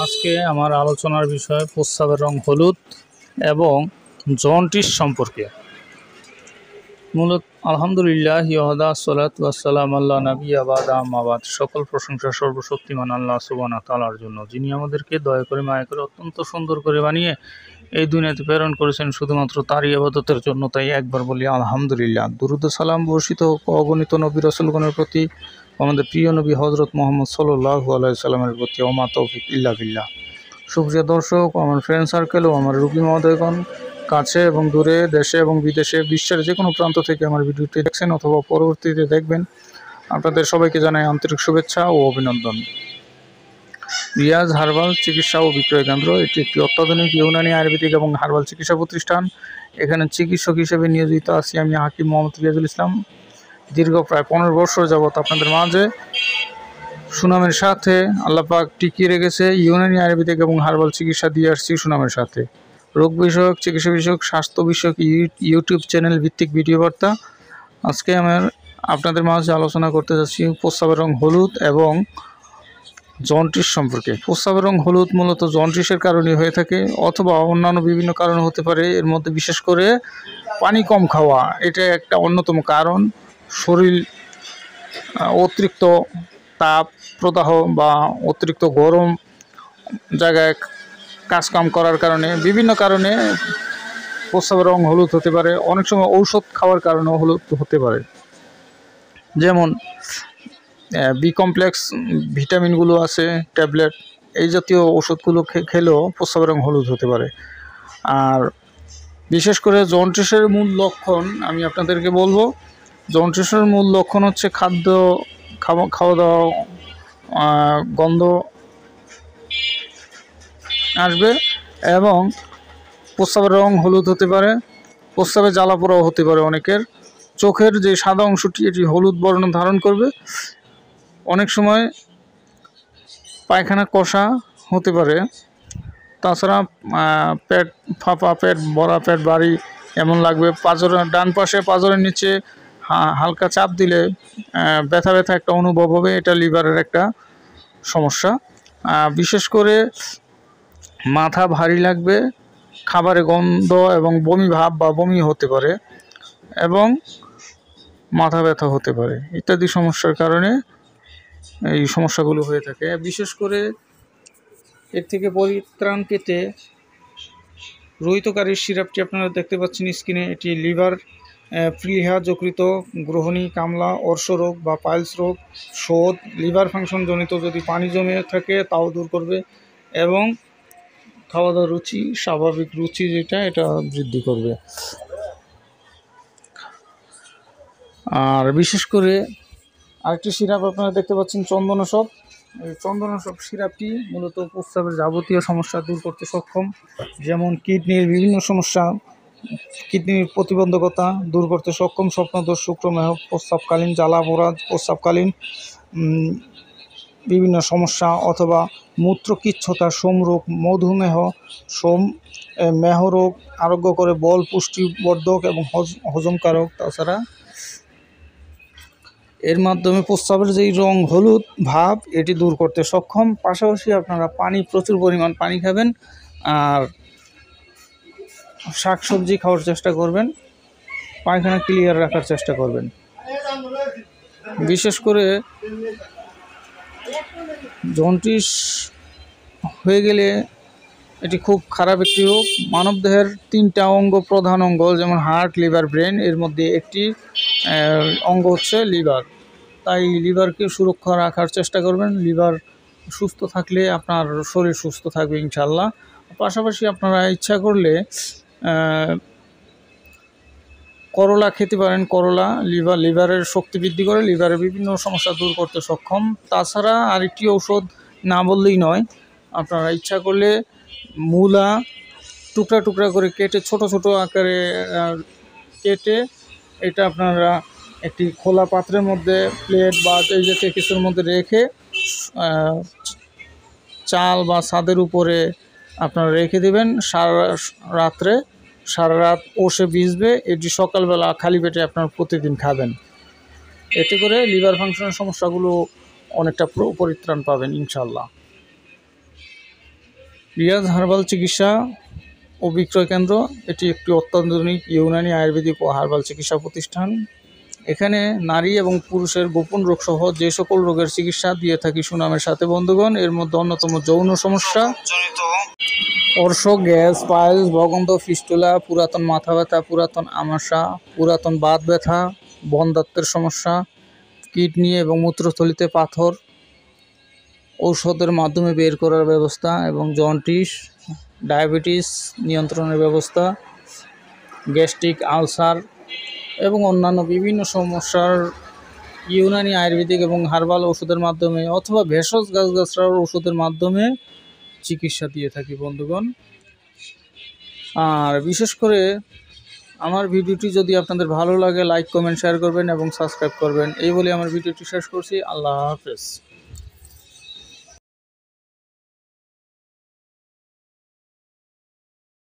আজকে আমার আলোচনার বিষয় প্রস্রাবের রং হলুদ এবং জন্ডিস সম্পর্কে। মূলত আলহামদুলিল্লাহ ইহদা সালাতু ওয়াসসালাম আল্লাহ নবী আবাদ আমাবাদ। সকল প্রশংসা সর্বশক্তিমান আল্লাহ সুবহানাহু ওয়া তাআলার জন্য, যিনি আমাদেরকে দয়া করে মায়া করে অত্যন্ত সুন্দর করে বানিয়ে এই দুনিয়াতে প্রেরণ করেছেন শুধুমাত্র তারই ইবাদতের জন্য। তাই একবার বলি আলহামদুলিল্লাহ। দুরুদ সালাম বর্ষিত হোক অগণিত নবী রাসূলগণের প্রতি, আমাদের প্রিয় নবী হযরত মুহাম্মদ সাল্লাল্লাহু আলাইহি সাল্লামের প্রতি। ওমা তৌফিক ইল্লা বিল্লাহ। সুপ্রিয় দর্শক, আমার ফ্রেন্ড সার্কেল ও আমার রুগী মহোদয়গণ, কাছে এবং দূরে, দেশে এবং বিদেশে, বিশ্বের যে কোনো প্রান্ত থেকে আমার ভিডিওটি দেখছেন অথবা পরবর্তীতে দেখবেন, আপনাদের সবাইকে জানাই আন্তরিক শুভেচ্ছা ও অভিনন্দন। রিয়াজ হার্বাল চিকিৎসা ও বিক্রয় কেন্দ্র এটি একটি অত্যাধুনিক ইউনানি আয়ুর্বেদিক এবং হার্বাল চিকিৎসা প্রতিষ্ঠান। এখানে চিকিৎসক হিসেবে নিয়োজিত আছি আমি হাকিম মোহাম্মদ রিয়াজুল ইসলাম। দীর্ঘ প্রায় 15 বছর যাবৎ আপনাদের মাঝে সুনামের সাথে আল্লাহ পাক টিকিয়ে রেখেছে। ইউনানি আয়ুর্বেদিক এবং হার্বাল চিকিৎসা দিয়ে আসছি সুনামের সাথে। রোগ বিষয়ক, চিকিৎসা বিষয়ক, স্বাস্থ্য বিষয়ক ইউটিউব চ্যানেল ভিত্তিক ভিডিও বার্তা। আজকে আমার আপনাদের মাঝে আলোচনা করতে যাচ্ছি প্রস্রাবের রং হলুদ এবং জন্ডিস সম্পর্কে। প্রস্রাবের রং হলুদ মূলত জন্ডিসের কারণে হয়ে থাকে অথবা অন্যান্য বিভিন্ন কারণ হতে পারে। এর মধ্যে বিশেষ করে পানি কম খাওয়া এটা একটা অন্যতম কারণ। শরীর অতিরিক্ত তাপ প্রদাহ বা অতিরিক্ত গরম জায়গায় কাজকাম করার কারণে, বিভিন্ন কারণে প্রস্রাবের রং হলুদ হতে পারে। অনেক সময় ঔষধ খাওয়ার কারণেও হলুদ হতে পারে, যেমন বি কমপ্লেক্স ভিটামিনগুলো আছে, ট্যাবলেট, এই জাতীয় ওষুধগুলো খেলেও প্রস্রাবের রং হলুদ হতে পারে। আর বিশেষ করে জন্ডিসের মূল লক্ষণ আমি আপনাদেরকে বলবো, জন্ডিসের মূল লক্ষণ হচ্ছে খাওয়া দাওয়া গন্ধ আসবে এবং প্রস্রাবের রং হলুদ হতে পারে। প্রস্রাবে জ্বালা পোড়াও হতে পারে অনেকের। চোখের যে সাদা অংশটি এটি হলুদ বর্ণ ধারণ করবে। অনেক সময় পায়খানা কষা হতে পারে। তাছাড়া পেট ফাঁপা, পেট ভরা, পেট ভারী এমন লাগবে। পাঁজরের ডান পাশে পাঁজরের নিচে হালকা চাপ দিলে ব্যথা ব্যথা একটা অনুভব হবে। এটা লিভারের একটা সমস্যা। বিশেষ করে মাথা ভারী লাগবে, খাবারে গন্ধ এবং বমি ভাব বা বমি হতে পারে এবং মাথা ব্যথা হতে পারে ইত্যাদি সমস্যার কারণে এই সমস্যাগুলো হয়ে থাকে। বিশেষ করে এর থেকে পরিত্রাণ পেতে রোহিতকারীর সিরাপটি আপনারা দেখতে পাচ্ছেন স্ক্রিনে। এটি লিভার প্লীহা, যকৃত, গ্রহণী, কামলা, অর্শ রোগ বা পাইলস রোগ, শোধ, লিভার ফাংশন জনিত যদি পানি জমে থাকে তাও দূর করবে এবং খাওয়া দাওয়ার রুচি, স্বাভাবিক রুচি যেটা, এটা বৃদ্ধি করবে। আর বিশেষ করে আরেকটি সিরাপ আপনারা দেখতে পাচ্ছেন চন্দনাশক। এই চন্দনাশক সিরাপটি মূলত প্রস্রাবের যাবতীয় সমস্যা দূর করতে সক্ষম, যেমন কিডনির বিভিন্ন সমস্যা, কিডনির প্রতিবন্ধকতা দূর করতে সক্ষম, স্বপ্নদোষ, শুক্রমেহ, প্রস্রাবকালীন জ্বালা পোড়া, প্রস্রাবকালীন বিভিন্ন সমস্যা অথবা মূত্রকিচ্ছতা, সোমরোগ, মধুমেহ, মেহরোগ আরোগ্য করে, বল পুষ্টিবর্ধক এবং হজমকারক। তাছাড়া এর মাধ্যমে প্রস্রাবের যেই রং হলুদ ভাব এটি দূর করতে সক্ষম। পাশাপাশি আপনারা প্রচুর পরিমাণ পানি খাবেন আর শাকসবজি খাওয়ার চেষ্টা করবেন, পায়খানা ক্লিয়ার রাখার চেষ্টা করবেন। বিশেষ করে জন্ডিস হয়ে গেলে এটি খুব খারাপ একটি রোগ। মানবদেহের 3টা অঙ্গ, প্রধান অঙ্গ, যেমন হার্ট, লিভার, ব্রেন, এর মধ্যে একটি অঙ্গ হচ্ছে লিভার। তাই লিভারকে সুরক্ষা রাখার চেষ্টা করবেন। লিভার সুস্থ থাকলে আপনার শরীর সুস্থ থাকবে ইনশাল্লাহ। পাশাপাশি আপনারা ইচ্ছা করলে করলা খেতে পারেন। করলা লিভারের শক্তি বৃদ্ধি করে, লিভারের বিভিন্ন সমস্যা দূর করতে সক্ষম। তাছাড়া আরেকটি ঔষধ না বললেই নয়, আপনারা ইচ্ছা করলে মূলা টুকরা টুকরা করে কেটে, ছোট ছোট আকারে কেটে, এটা আপনারা একটি খোলা পাত্রের মধ্যে, প্লেট বা এই জাতীয় কিছুর মধ্যে রেখে চাল বা ছাদের উপরে আপনারা রেখে দেবেন। সারা রাত ওষে ভিজবে। এটি সকালবেলা খালি পেটে আপনারা প্রতিদিন খাবেন। এতে করে লিভার ফাংশনের সমস্যাগুলো অনেকটা পরিত্রাণ পাবেন ইনশাল্লাহ। রিয়াজ হার্বাল চিকিৎসা ও বিক্রয় কেন্দ্র এটি একটি অত্যাধুনিক ইউনানি আয়ুর্বেদিক ও হার্বাল চিকিৎসা প্রতিষ্ঠান। এখানে নারী এবং পুরুষের গোপন রোগ সহ যে সকল রোগের চিকিৎসা দিয়ে থাকি সুনামের সাথে বন্ধুগণ। এর মধ্যে অন্যতম যৌন সমস্যা, অর্শ, গ্যাস, পাইলস, ভগন্ধ, ফিস্টুলা, পুরাতন মাথা ব্যথা, পুরাতন আমাশা, পুরাতন বাত ব্যথা, বন্ধ্যাত্বের সমস্যা, কিডনি এবং মূত্রথলিতে পাথর ঔষধের মাধ্যমে বের করার ব্যবস্থা এবং জন্ডিস, ডায়াবেটিস নিয়ন্ত্রণের ব্যবস্থা, গ্যাস্ট্রিক আলসার এবং অন্যান্য বিভিন্ন সমস্যার ইউনানি আয়ুর্বেদিক এবং হার্বাল ওষুধের মাধ্যমে অথবা ভেষজ গাছগাছড়ার ওষুধের মাধ্যমে চিকিৎসা দিয়ে থাকি বন্ধুগণ। আর বিশেষ করে আমার ভিডিওটি যদি আপনাদের ভালো লাগে লাইক কমেন্ট শেয়ার করবেন এবং সাবস্ক্রাইব করবেন। এই বলে আমার ভিডিওটি শেষ করছি। আল্লাহ হাফেজ।